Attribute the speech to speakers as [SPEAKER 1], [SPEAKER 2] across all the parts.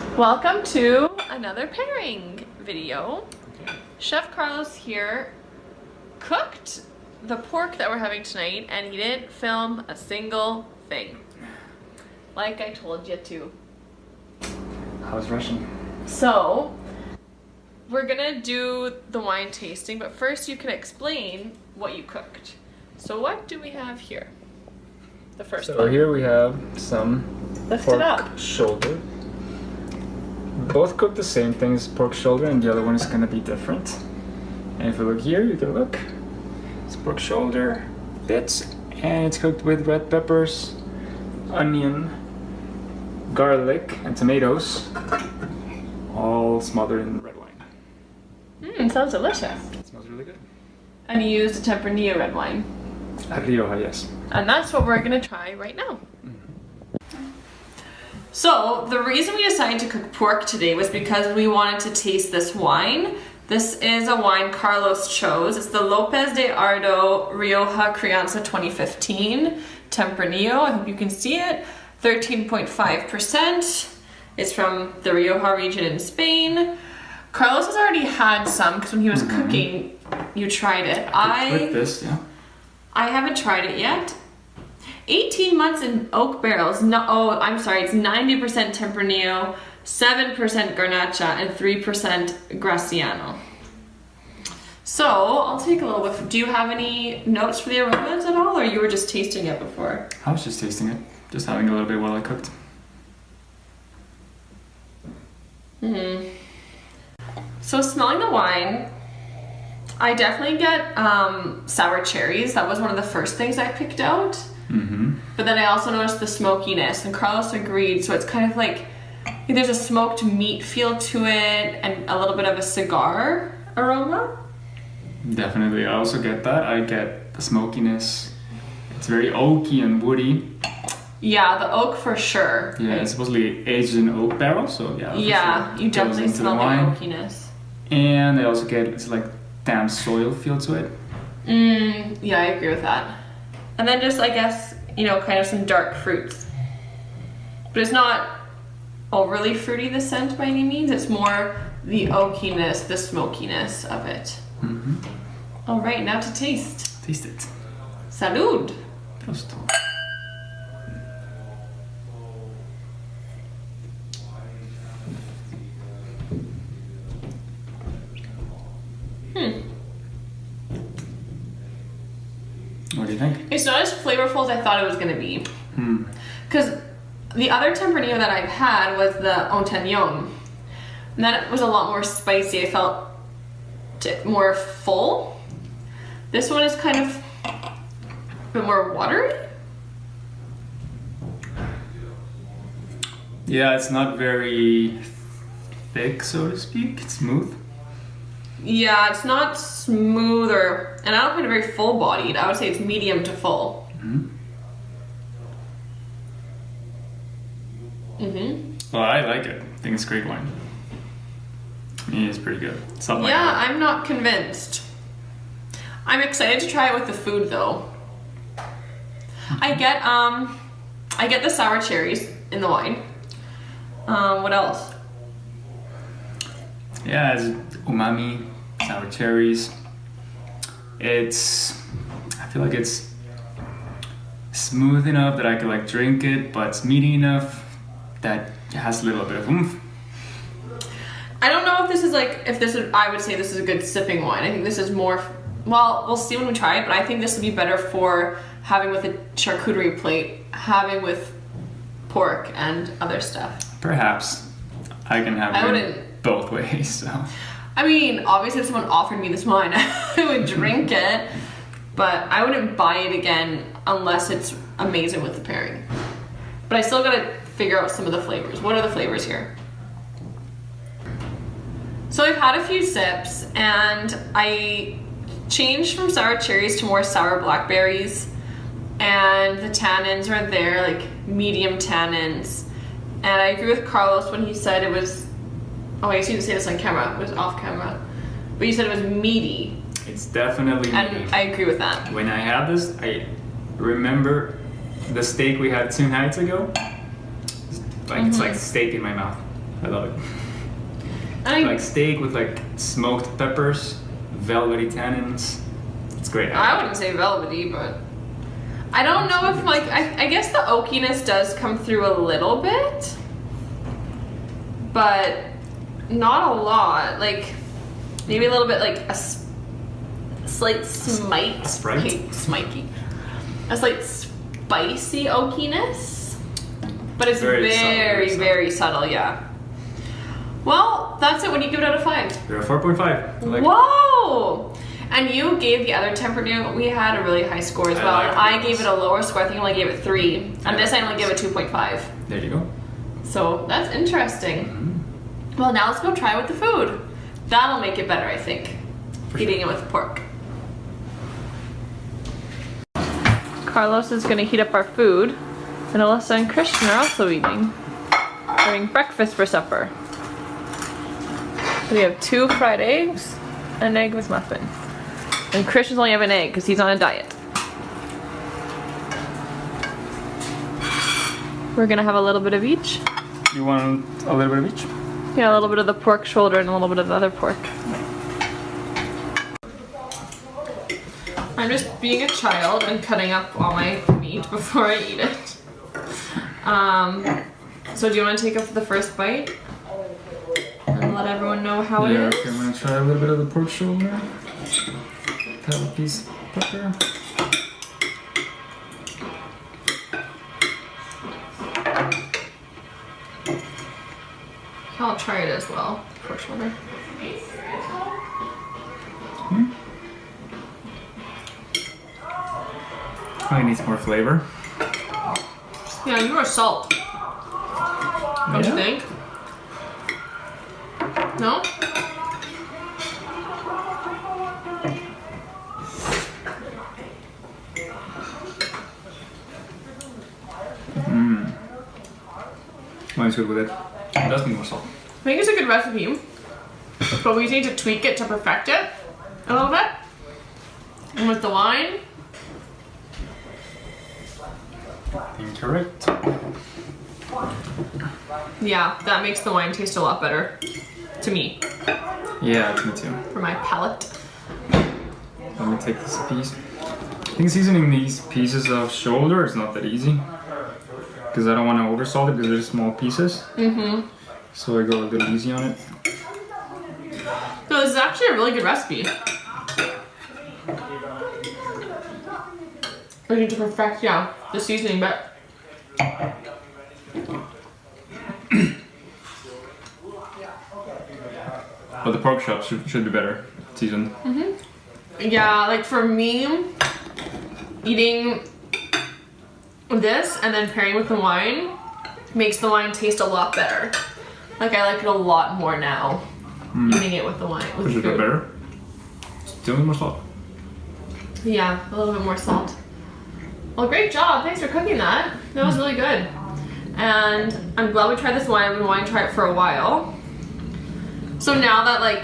[SPEAKER 1] Welcome to another pairing video. Chef Carlos here cooked the pork that we're having tonight and he didn't film a single thing. Like I told you to.
[SPEAKER 2] I was rushing.
[SPEAKER 1] So, we're gonna do the wine tasting, but first you can explain what you cooked. So what do we have here? The first one.
[SPEAKER 2] So here we have some
[SPEAKER 1] Lift
[SPEAKER 2] pork
[SPEAKER 1] it up.
[SPEAKER 2] shoulder. Both cook the same thing as pork shoulder, and the other one is gonna be different. And if you look here, you can look. It's pork shoulder bits, and it's cooked with red peppers, onion, garlic, and tomatoes, all smothered in red wine.
[SPEAKER 1] Sounds delicious.
[SPEAKER 2] It smells really good.
[SPEAKER 1] And you used a Tempranillo red wine.
[SPEAKER 2] Rioja, yes.
[SPEAKER 1] And that's what we're gonna try right now. So the reason we decided to cook pork today was because we wanted to taste this wine. This is a wine Carlos chose. It's the Tempranillo Rioja Crianza 2015 Tempranillo. I hope you can see it. 13.5%. It's from the Rioja region in Spain. Carlos has already had some because when he was cooking, you tried it.
[SPEAKER 2] With this, yeah.
[SPEAKER 1] I haven't tried it yet. 18 months in oak barrels. No, oh, I'm sorry. It's 90% Tempranillo, 7% Garnacha, and 3% Graciano. So I'll take a little whiff. Do you have any notes for the aromas at all, or you were just tasting it before?
[SPEAKER 2] I was just tasting it, just having a little bit while I cooked.
[SPEAKER 1] So smelling the wine, I definitely get sour cherries. That was one of the first things I picked out. But then I also noticed the smokiness, and Carlos agreed. So it's kind of like there's a smoked meat feel to it, and a little bit of a cigar aroma.
[SPEAKER 2] Definitely, I also get that. I get the smokiness. It's very oaky and woody.
[SPEAKER 1] Yeah, the oak for sure.
[SPEAKER 2] Yeah, it's supposedly aged in oak barrel, so yeah.
[SPEAKER 1] Yeah,
[SPEAKER 2] sure.
[SPEAKER 1] you
[SPEAKER 2] Goes
[SPEAKER 1] definitely
[SPEAKER 2] into
[SPEAKER 1] smell the
[SPEAKER 2] wine.
[SPEAKER 1] oakiness.
[SPEAKER 2] And I also get it's like damp soil feel to it.
[SPEAKER 1] Yeah, I agree with that. And then just, I guess, you know, kind of some dark fruits. But it's not overly fruity, the scent, by any means. It's more the oakiness, the smokiness of it. All right, now to taste.
[SPEAKER 2] Taste it.
[SPEAKER 1] Salud.
[SPEAKER 2] Prost. What do you think?
[SPEAKER 1] It's not as flavorful as I thought it was going to be. Because the other Tempranillo that I've had was the Ontañón. And that was a lot more spicy. I felt more full. This one is kind of a bit more watery.
[SPEAKER 2] Yeah, it's not very thick, so to speak. It's smooth.
[SPEAKER 1] Yeah, it's not smooth and I don't find it very full bodied. I would say it's medium to full.
[SPEAKER 2] Well, I like it. I think it's great wine. Yeah, it's pretty good. Something like
[SPEAKER 1] Yeah,
[SPEAKER 2] that.
[SPEAKER 1] I'm not convinced. I'm excited to try it with the food though. I get the sour cherries in the wine. What else?
[SPEAKER 2] Yeah, it's umami, sour cherries. I feel like it's smooth enough that I could like drink it, but it's meaty enough that it has a little bit of oomph.
[SPEAKER 1] I don't know if I would say this is a good sipping wine. I think this is more, well, we'll see when we try it, but I think this would be better for having with a charcuterie plate, having with pork and other stuff.
[SPEAKER 2] Perhaps I can have it both ways, so.
[SPEAKER 1] I mean, obviously if someone offered me this wine, I would drink it, but I wouldn't buy it again unless it's amazing with the pairing. But I still gotta figure out some of the flavors. What are the flavors here? So I've had a few sips and I changed from sour cherries to more sour blackberries, and the tannins are there, like medium tannins. And I agree with Carlos when he said it was, I just didn't say this on camera, it was off camera, but you said it was meaty.
[SPEAKER 2] It's definitely
[SPEAKER 1] And
[SPEAKER 2] meaty.
[SPEAKER 1] I agree with that.
[SPEAKER 2] When I had this, I remember the steak we had 2 nights ago. Like it's like steak in my mouth. I love it.
[SPEAKER 1] I
[SPEAKER 2] Like steak with like smoked peppers, velvety tannins. It's great.
[SPEAKER 1] wouldn't say velvety, but I don't know if like I guess the oakiness does come through a little bit, but not a lot. Like maybe a little bit, like a slight spiky, a slight spicy oakiness, but it's very subtle. Yeah. Well, that's it. What do you give it out of 5?
[SPEAKER 2] You're a 4.5. Like
[SPEAKER 1] Whoa! And you gave the other Tempranillo we had a really high score as well. And I gave it a lower score. I think I only gave it 3. And this I only gave it 2.5.
[SPEAKER 2] There you go.
[SPEAKER 1] So that's interesting. Well, now let's go try it with the food. That'll make it better, I think. Eating it with pork. Carlos is going to heat up our food. And Alyssa and Christian are also eating. Having breakfast for supper. We have 2 fried eggs and an egg with muffin. And Christian's only have an egg because he's on a diet. We're gonna have a little bit of each.
[SPEAKER 2] You want a little bit of each?
[SPEAKER 1] Yeah, a little bit of the pork shoulder and a little bit of the other pork. I'm just being a child and cutting up all my meat before I eat it. So do you want to take up the first bite? And let everyone know how it is?
[SPEAKER 2] Okay, I'm gonna try a little bit of the pork shoulder. Have a piece of pepper.
[SPEAKER 1] I'll try it as well, pork shoulder.
[SPEAKER 2] Probably needs more flavor.
[SPEAKER 1] Yeah, you are salt. Don't you think? No?
[SPEAKER 2] Mine's good with it. It does need more salt.
[SPEAKER 1] I think it's a good recipe, but we need to tweak it to perfect it a little bit. And with the wine,
[SPEAKER 2] Incorrect.
[SPEAKER 1] yeah, that makes the wine taste a lot better to me,
[SPEAKER 2] Yeah, me too.
[SPEAKER 1] for my palate.
[SPEAKER 2] Let me take this piece. I think seasoning these pieces of shoulder is not that easy. Because I don't want to oversalt it because they're small pieces. So I go a little easy on it.
[SPEAKER 1] No, this is actually a really good recipe. We need to perfect, yeah, the seasoning, but
[SPEAKER 2] But the pork chops should be better seasoned.
[SPEAKER 1] yeah, like for me, eating this and then pairing with the wine makes the wine taste a lot better. Like I like it a lot more now, eating it with the wine. With
[SPEAKER 2] Is it
[SPEAKER 1] food.
[SPEAKER 2] better? Still need more salt.
[SPEAKER 1] Yeah, a little bit more salt. Well, great job. Thanks for cooking that. That was really good. And I'm glad we tried this wine. I've been wanting to try it for a while. So now that like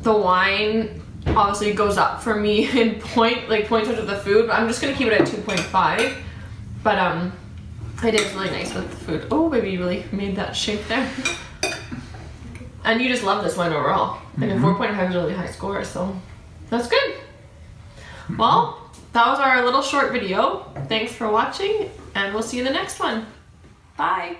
[SPEAKER 1] the wine obviously goes up for me in points with the food, I'm just gonna keep it at 2.5. But it is really nice with the food. Oh, baby, you really made that shape there. And you just love this wine overall. Like a 4.5 is a really high score, so that's good. Well, that was our little short video. Thanks for watching, and we'll see you in the next one. Bye.